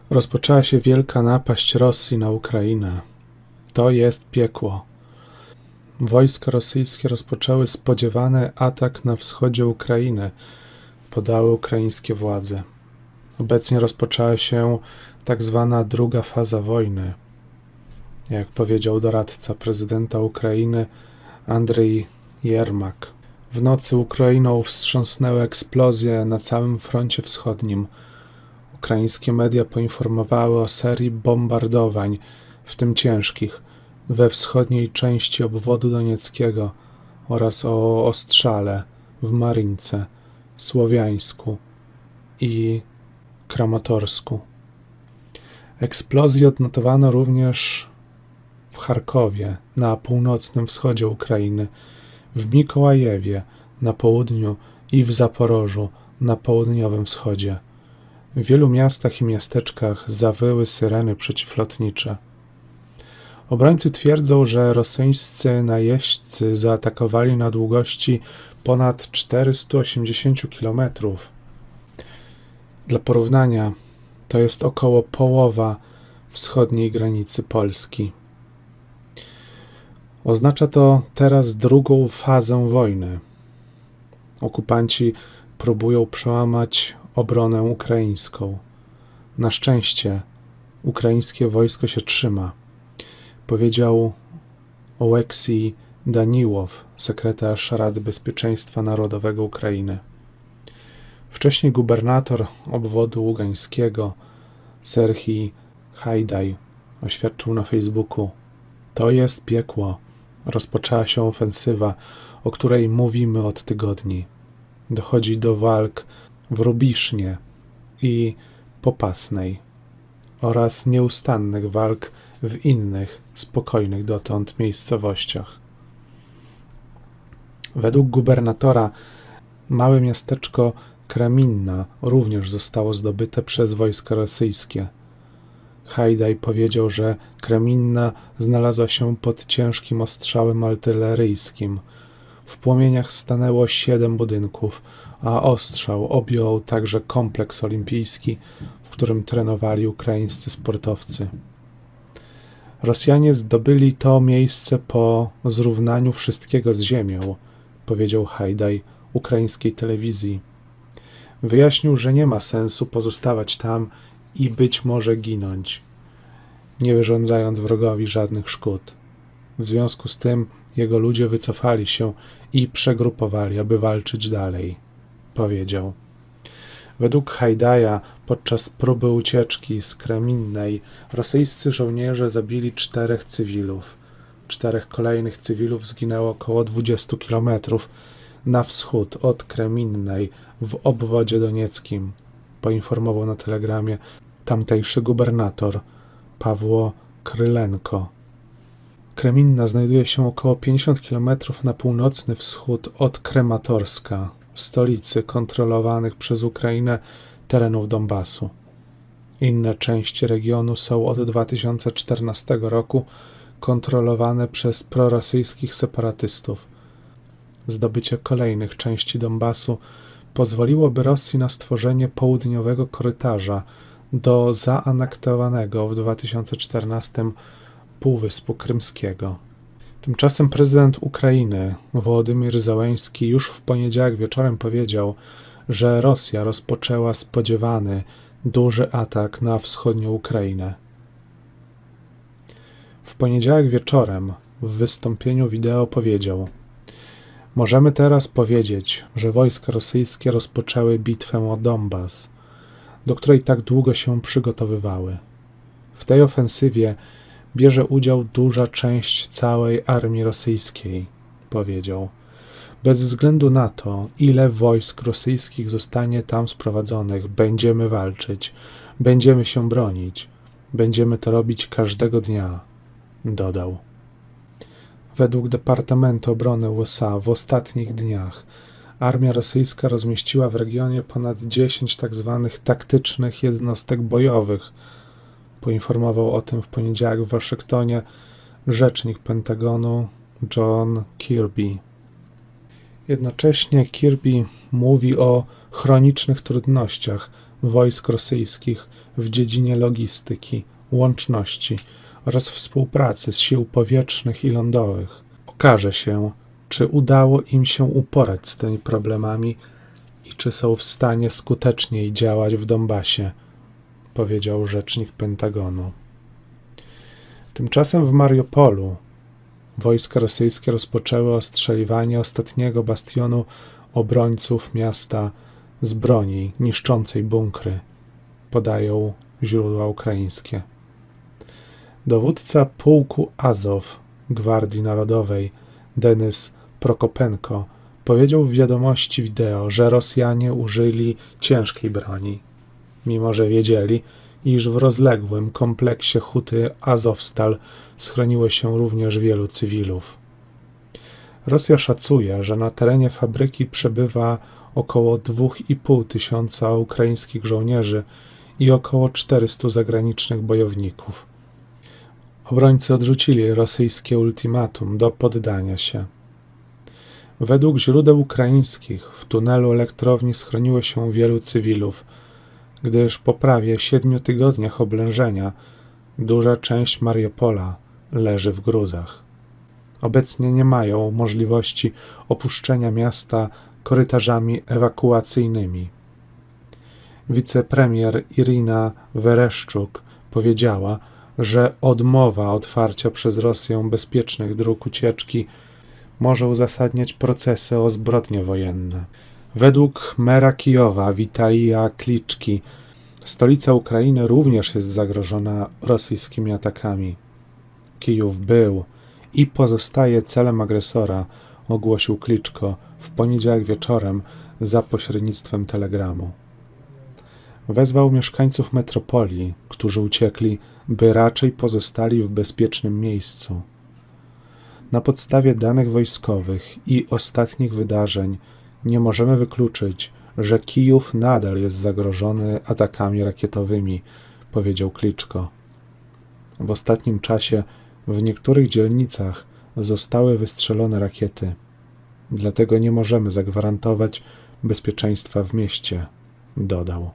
Rozpoczęła się wielka napaść Rosji na Ukrainę. To jest piekło. Wojska rosyjskie rozpoczęły spodziewany atak na wschodzie Ukrainy, podały ukraińskie władze. Obecnie rozpoczęła się tak zwana druga faza wojny. Jak powiedział doradca prezydenta Ukrainy Andrzej Jermak. W nocy Ukrainą wstrząsnęły eksplozje na całym froncie wschodnim. Ukraińskie media poinformowały o serii bombardowań, w tym ciężkich, we wschodniej części obwodu donieckiego oraz o ostrzale w Marynce, Słowiańsku i Kramatorsku. Eksplozje odnotowano również w Charkowie, na północnym wschodzie Ukrainy, w Mikołajewie na południu i w Zaporożu na południowym wschodzie. W wielu miastach i miasteczkach zawyły syreny przeciwlotnicze. Obrońcy twierdzą, że rosyjscy najeźdźcy zaatakowali na długości ponad 480 km. Dla porównania, to jest około połowa wschodniej granicy Polski. Oznacza to teraz drugą fazę wojny. Okupanci próbują przełamać obronę ukraińską. Na szczęście ukraińskie wojsko się trzyma, powiedział Oleksij Daniłow, sekretarz Rady Bezpieczeństwa Narodowego Ukrainy. Wcześniej gubernator obwodu ługańskiego Serhij Hajdaj oświadczył na Facebooku: to jest piekło. Rozpoczęła się ofensywa, o której mówimy od tygodni. Dochodzi do walk w Rubisznie i Popasnej oraz nieustannych walk w innych, spokojnych dotąd miejscowościach. Według gubernatora małe miasteczko Kreminna również zostało zdobyte przez wojska rosyjskie. Hajdaj powiedział, że Kreminna znalazła się pod ciężkim ostrzałem artyleryjskim. W płomieniach stanęło 7 budynków, a ostrzał objął także kompleks olimpijski, w którym trenowali ukraińscy sportowcy. Rosjanie zdobyli to miejsce po zrównaniu wszystkiego z ziemią, powiedział Hajdaj ukraińskiej telewizji. Wyjaśnił, że nie ma sensu pozostawać tam i być może ginąć, nie wyrządzając wrogowi żadnych szkód. W związku z tym jego ludzie wycofali się i przegrupowali, aby walczyć dalej, powiedział. Według Hajdaja podczas próby ucieczki z Kreminnej rosyjscy żołnierze zabili 4 cywilów. 4 kolejnych cywilów zginęło około 20 kilometrów na wschód od Kreminnej w obwodzie donieckim, poinformował na telegramie tamtejszy gubernator Pawło Krylenko. Kreminna znajduje się około 50 km na północny wschód od Krematorska, stolicy kontrolowanych przez Ukrainę terenów Donbasu. Inne części regionu są od 2014 roku kontrolowane przez prorosyjskich separatystów. Zdobycie kolejnych części Donbasu pozwoliłoby Rosji na stworzenie południowego korytarza do zaanektowanego w 2014 Półwyspu Krymskiego. Tymczasem prezydent Ukrainy Wołodymyr Zełenski już w poniedziałek wieczorem powiedział, że Rosja rozpoczęła spodziewany duży atak na wschodnią Ukrainę. W poniedziałek wieczorem w wystąpieniu wideo powiedział: możemy teraz powiedzieć, że wojska rosyjskie rozpoczęły bitwę o Donbas, do której tak długo się przygotowywały. W tej ofensywie bierze udział duża część całej armii rosyjskiej, powiedział. Bez względu na to, ile wojsk rosyjskich zostanie tam sprowadzonych, będziemy walczyć, będziemy się bronić, będziemy to robić każdego dnia, dodał. Według Departamentu Obrony USA w ostatnich dniach armia rosyjska rozmieściła w regionie ponad 10 tzw. taktycznych jednostek bojowych. Poinformował o tym w poniedziałek w Waszyngtonie rzecznik Pentagonu John Kirby. Jednocześnie Kirby mówi o chronicznych trudnościach wojsk rosyjskich w dziedzinie logistyki, łączności oraz współpracy z sił powietrznych i lądowych. Okaże się, czy udało im się uporać z tymi problemami i czy są w stanie skuteczniej działać w Donbasie, powiedział rzecznik Pentagonu. Tymczasem w Mariupolu wojska rosyjskie rozpoczęły ostrzeliwanie ostatniego bastionu obrońców miasta z broni niszczącej bunkry, podają źródła ukraińskie. Dowódca pułku Azow Gwardii Narodowej Denys Prokopenko powiedział w wiadomości wideo, że Rosjanie użyli ciężkiej broni, mimo że wiedzieli, iż w rozległym kompleksie huty Azowstal schroniło się również wielu cywilów. Rosja szacuje, że na terenie fabryki przebywa około 2,5 tysiąca ukraińskich żołnierzy i około 400 zagranicznych bojowników. Obrońcy odrzucili rosyjskie ultimatum do poddania się. Według źródeł ukraińskich w tunelu elektrowni schroniło się wielu cywilów, gdyż po prawie 7 tygodniach oblężenia duża część Mariupola leży w gruzach. Obecnie nie mają możliwości opuszczenia miasta korytarzami ewakuacyjnymi. Wicepremier Irina Wereszczuk powiedziała, że odmowa otwarcia przez Rosję bezpiecznych dróg ucieczki może uzasadniać procesy o zbrodnie wojenne. Według mera Kijowa Witalija Kliczki stolica Ukrainy również jest zagrożona rosyjskimi atakami. Kijów był i pozostaje celem agresora, ogłosił Kliczko w poniedziałek wieczorem za pośrednictwem telegramu. Wezwał mieszkańców metropolii, którzy uciekli, by raczej pozostali w bezpiecznym miejscu. Na podstawie danych wojskowych i ostatnich wydarzeń nie możemy wykluczyć, że Kijów nadal jest zagrożony atakami rakietowymi, powiedział Kliczko. W ostatnim czasie w niektórych dzielnicach zostały wystrzelone rakiety. Dlatego nie możemy zagwarantować bezpieczeństwa w mieście, dodał.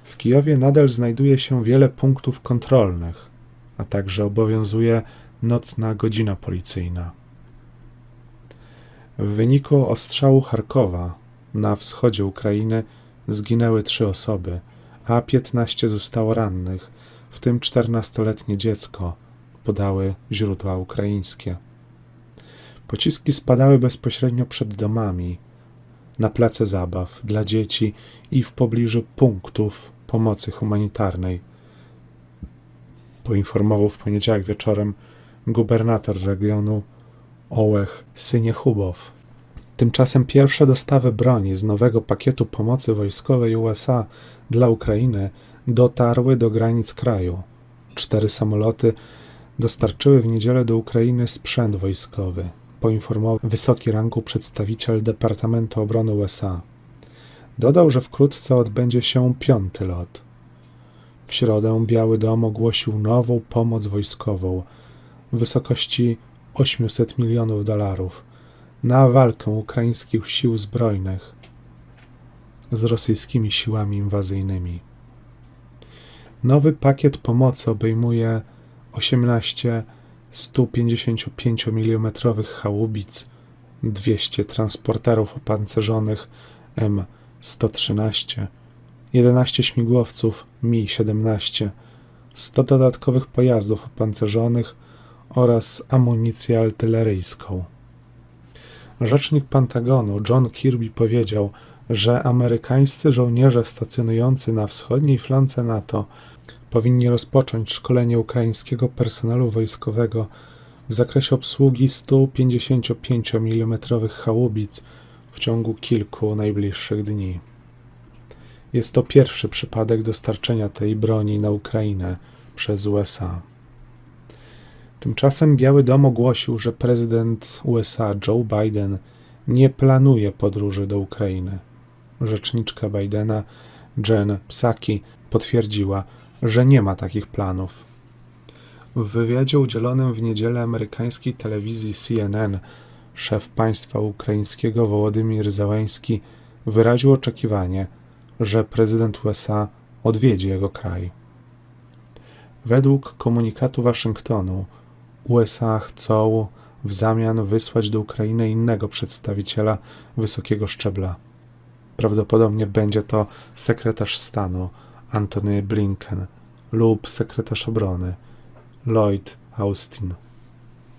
W Kijowie nadal znajduje się wiele punktów kontrolnych, a także obowiązuje nocna godzina policyjna. W wyniku ostrzału Charkowa na wschodzie Ukrainy zginęły 3 osoby, a 15 zostało rannych, w tym 14-letnie dziecko, podały źródła ukraińskie. Pociski spadały bezpośrednio przed domami, na place zabaw dla dzieci i w pobliżu punktów pomocy humanitarnej, poinformował w poniedziałek wieczorem gubernator regionu Ołech Syniechubow. Tymczasem pierwsze dostawy broni z nowego pakietu pomocy wojskowej USA dla Ukrainy dotarły do granic kraju. 4 samoloty dostarczyły w niedzielę do Ukrainy sprzęt wojskowy, poinformował wysoki rangu przedstawiciel Departamentu Obrony USA. Dodał, że wkrótce odbędzie się 5. lot. W środę Biały Dom ogłosił nową pomoc wojskową w wysokości $800 milionów na walkę ukraińskich sił zbrojnych z rosyjskimi siłami inwazyjnymi. Nowy pakiet pomocy obejmuje 18 155 mm haubic, 200 transporterów opancerzonych M113, 11 śmigłowców Mi-17, 100 dodatkowych pojazdów opancerzonych oraz amunicję artyleryjską. Rzecznik Pentagonu John Kirby powiedział, że amerykańscy żołnierze stacjonujący na wschodniej flance NATO powinni rozpocząć szkolenie ukraińskiego personelu wojskowego w zakresie obsługi 155 mm haubic w ciągu kilku najbliższych dni. Jest to pierwszy przypadek dostarczenia tej broni na Ukrainę przez USA. Tymczasem Biały Dom ogłosił, że prezydent USA Joe Biden nie planuje podróży do Ukrainy. Rzeczniczka Bidena Jen Psaki potwierdziła, że nie ma takich planów. W wywiadzie udzielonym w niedzielę amerykańskiej telewizji CNN szef państwa ukraińskiego Wołodymyr Zełenski wyraził oczekiwanie, że prezydent USA odwiedzi jego kraj. Według komunikatu Waszyngtonu USA chcą w zamian wysłać do Ukrainy innego przedstawiciela wysokiego szczebla. Prawdopodobnie będzie to sekretarz stanu Antony Blinken lub sekretarz obrony Lloyd Austin.